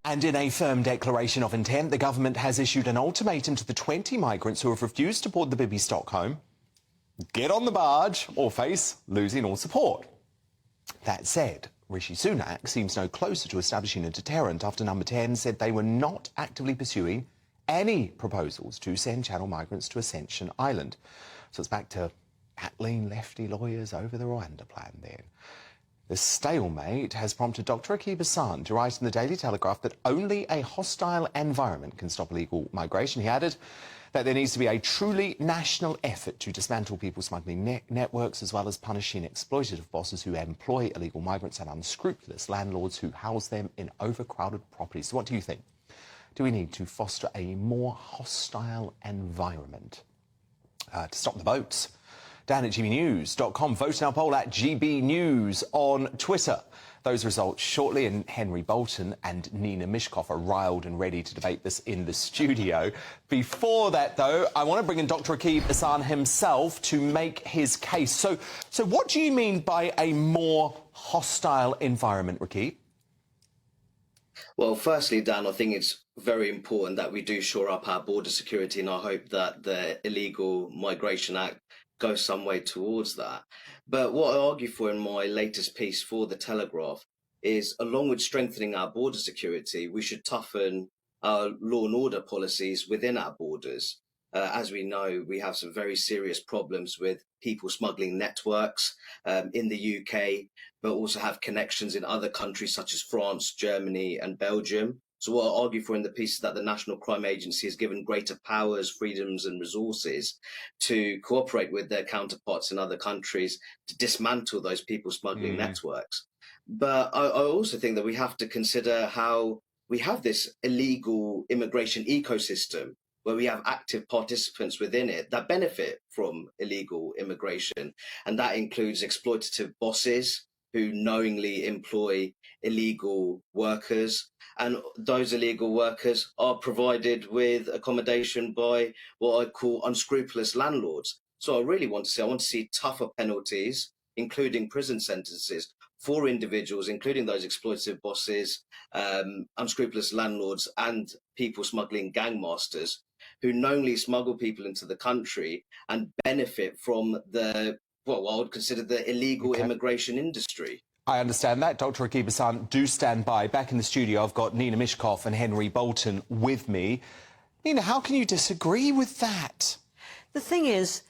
And in a firm declaration of intent, the government has issued an ultimatum to the 20 migrants who have refused to board the Bibi Stockholm. Get on the barge or face losing all support. That said, Rishi Sunak seems no closer to establishing a deterrent after Number 10 said they were not actively pursuing any proposals to send Channel migrants to Ascension Island. So it's back to battling lefty lawyers over the Rwanda plan then. The stalemate has prompted Dr. Rakib Ehsan to write in the Daily Telegraph that only a hostile environment can stop illegal migration. He added that there needs to be a truly national effort to dismantle people smuggling networks, as well as punishing exploitative bosses who employ illegal migrants and unscrupulous landlords who house them in overcrowded properties. So what do you think? Do we need to foster a more hostile environment to stop the boats? Dan at gbnews.com. Vote in our poll at GB News on Twitter. Those results shortly, and Henry Bolton and Nina Mishkov are riled and ready to debate this in the studio. Before that, though, I want to bring in Dr. Rakib Ehsan himself to make his case. So what do you mean by a more hostile environment, Rakib? Well, firstly, Dan, I think it's very important that we do shore up our border security, and I hope that the Illegal Migration Act goes some way towards that. But what I argue for in my latest piece for The Telegraph is, along with strengthening our border security, we should toughen our law and order policies within our borders. As we know, we have some very serious problems with people smuggling networks in the UK, but also have connections in other countries such as France, Germany and Belgium. So what I argue for in the piece is that the National Crime Agency is given greater powers, freedoms and resources to cooperate with their counterparts in other countries to dismantle those people smuggling networks. But I also think that we have to consider how we have this illegal immigration ecosystem where we have active participants within it that benefit from illegal immigration. And that includes exploitative bosses who knowingly employ illegal workers. And those illegal workers are provided with accommodation by what I call unscrupulous landlords. So I really want to see tougher penalties, including prison sentences for individuals, including those exploitative bosses, unscrupulous landlords and people smuggling gangmasters who knowingly smuggle people into the country and benefit from the, what I would consider the illegal immigration industry. I understand that. Dr. Rakib Ehsan, do stand by. Back in the studio, I've got Nina Mishkov and Henry Bolton with me. Nina, how can you disagree with that? The thing is,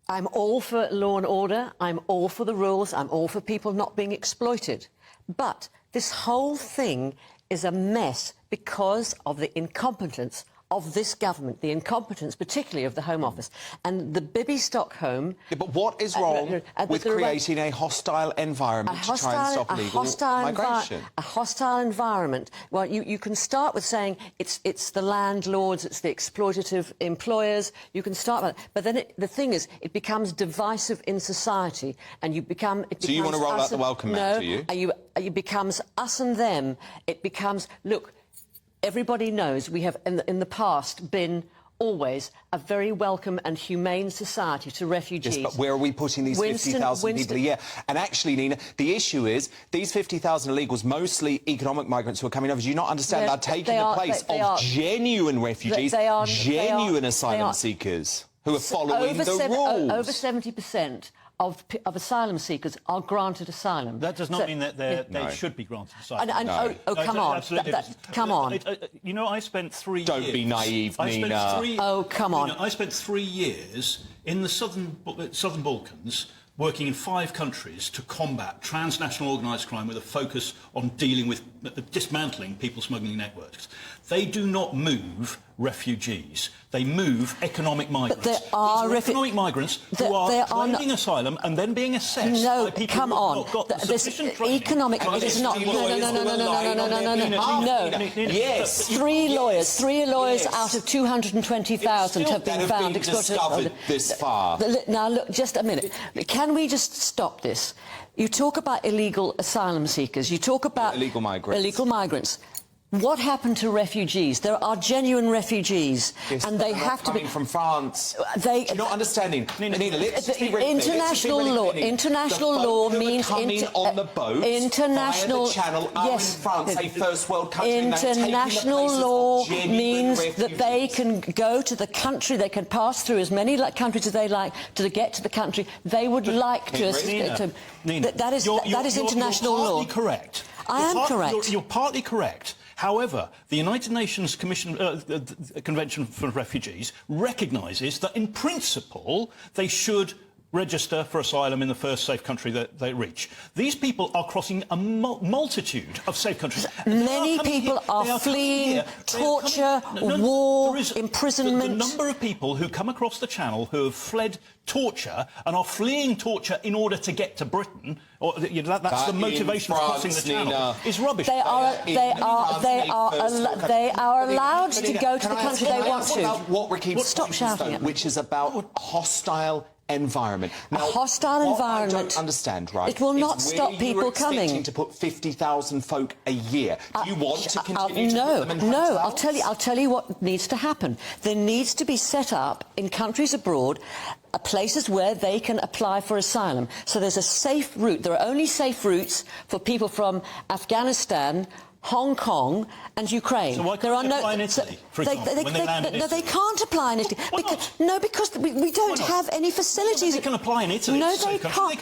I'm all for law and order, I'm all for the rules, I'm all for people not being exploited. But this whole thing is a mess because of the incompetence of this government, the incompetence particularly of the Home Office. And the Bibi Stockholm... Yeah, but what is wrong with creating a hostile environment to try and stop illegal migration? A hostile environment. Well, you can start with saying it's the landlords, it's the exploitative employers. You can start with that. But then the thing is, it becomes divisive in society, and you become... So you want to roll out the welcome mat, do you? It becomes us and them. It becomes... Look, everybody knows we have, in the past, been always a very welcome and humane society to refugees. Yes, but where are we putting these 50,000 people a year? And actually, Nina, the issue is these 50,000 illegals, mostly economic migrants who are coming over, do you not understand, are taking the place of genuine refugees, genuine asylum seekers who are following the rules. Over 70% of asylum seekers are granted asylum. That does not mean that they should be granted asylum. Come on. Come on. You know, I spent 3 years... Don't be naive, Nina. Come on. I spent 3 years in the southern Balkans working in 5 countries to combat transnational organised crime with a focus on dealing with dismantling people smuggling networks. They do not move refugees. They move economic migrants. But there are economic migrants who are claiming asylum and then being assessed by people come who have on. not got sufficient training. Economic... It is not... No. Yes. 3 lawyers out of 220,000 have been found discovered this far. Now, look, just a minute. Can we just stop this? You talk about illegal asylum seekers. You talk about... Illegal migrants. Illegal migrants. What happened to refugees? There are genuine refugees, Yes, and they have to be coming from France. They, You're not understanding. Nina, let's just be really international clear. law. Let's just be really clear. International The law folk who are means coming on the boats international. via the channel are Yes, in France, a first world country. international law means that they can go to the country. They can pass through as many countries as they like to get to the country they would like to. Nina, That is international you're law. partly correct. I am correct. You're partly correct. However, the United Nations Convention for Refugees recognises that, in principle, they should register for asylum in the first safe country that they reach. These people are crossing a multitude of safe countries. Many people are fleeing torture, war, imprisonment. The number of people who come across the Channel who have fled torture and are fleeing torture in order to get to Britain, or that's the motivation for crossing the Channel, is rubbish. They are allowed to go to the country they want to. What Rakib Stop shouting, which is about hostile environment. Now, a hostile environment. I don't understand, right? It will not stop people coming. You were expecting to put 50,000 folk a year. Do you want to continue to put them in No. hotels? I'll tell you what needs to happen. There needs to be set up in countries abroad places where they can apply for asylum. So there's a safe route. There are only safe routes for people from Afghanistan, Hong Kong and Ukraine. So why can't they apply in Italy, for example, when they land in Italy? No, they can't apply in Italy. Why not? No, because we don't have any facilities. They can apply in Italy. No, they can't.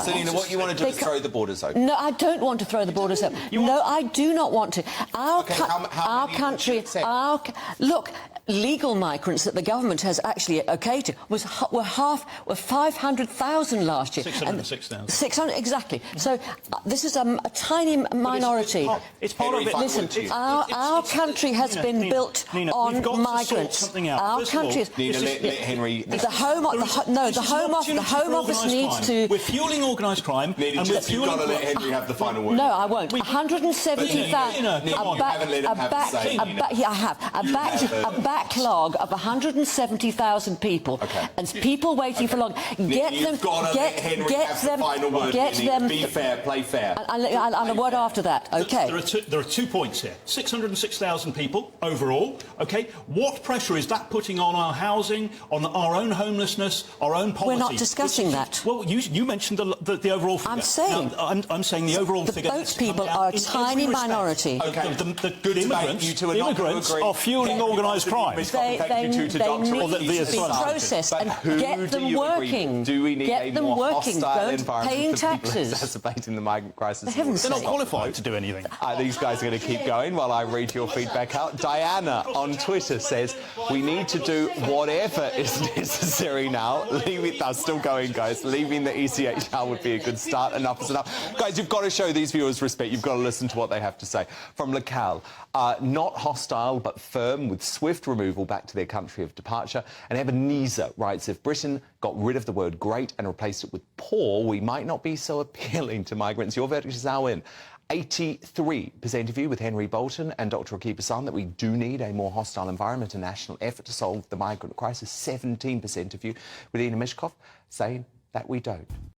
Selina, what you want to do is throw the borders open. No, I don't want to throw the borders open. No, I do not want to. Our country, look, legal migrants that the government has actually okayed were 500,000 last year. 606,000. 600, exactly. So this is a tiny minority. It's part of it. Listen, our country has been built on migrants. Our country is. Let Henry. The Home Office needs to. We're fueling organised crime. Nina, and we're you've got to let Henry have the final word. No, I won't. 170,000. A backlog of 170,000 people, and people waiting for long. Get them. Be fair, play fair. And a word after that. Okay. There are 2 points here. 606,000 people overall. Okay. What pressure is that putting on our housing, on our own homelessness, our own poverty? We're not discussing that. Well, you mentioned the overall figure. I'm saying. Now, I'm saying the overall figure. The boat people are a tiny minority. Okay. The immigrants are fueling organised crime. They need to be processed and get them working. Do we need a more hostile environment paying for people taxes? exacerbating the migrant crisis? For heaven's They're not sake. qualified to do anything. These guys are going to keep going while I read your feedback out. Diana on Twitter says, we need to do whatever is necessary now. That's still going, guys. Leaving the ECHR would be a good start. Enough is enough. Guys, you've got to show these viewers respect. You've got to listen to what they have to say. From Lacal, not hostile but firm with swift removal back to their country of departure. And Ebenezer writes, if Britain got rid of the word great and replaced it with poor, we might not be so appealing to migrants. Your verdict is now in. 83% of you with Henry Bolton and Dr. Rakib Ehsan that we do need a more hostile environment and national effort to solve the migrant crisis. 17% of you with Ina Mishkov saying that we don't.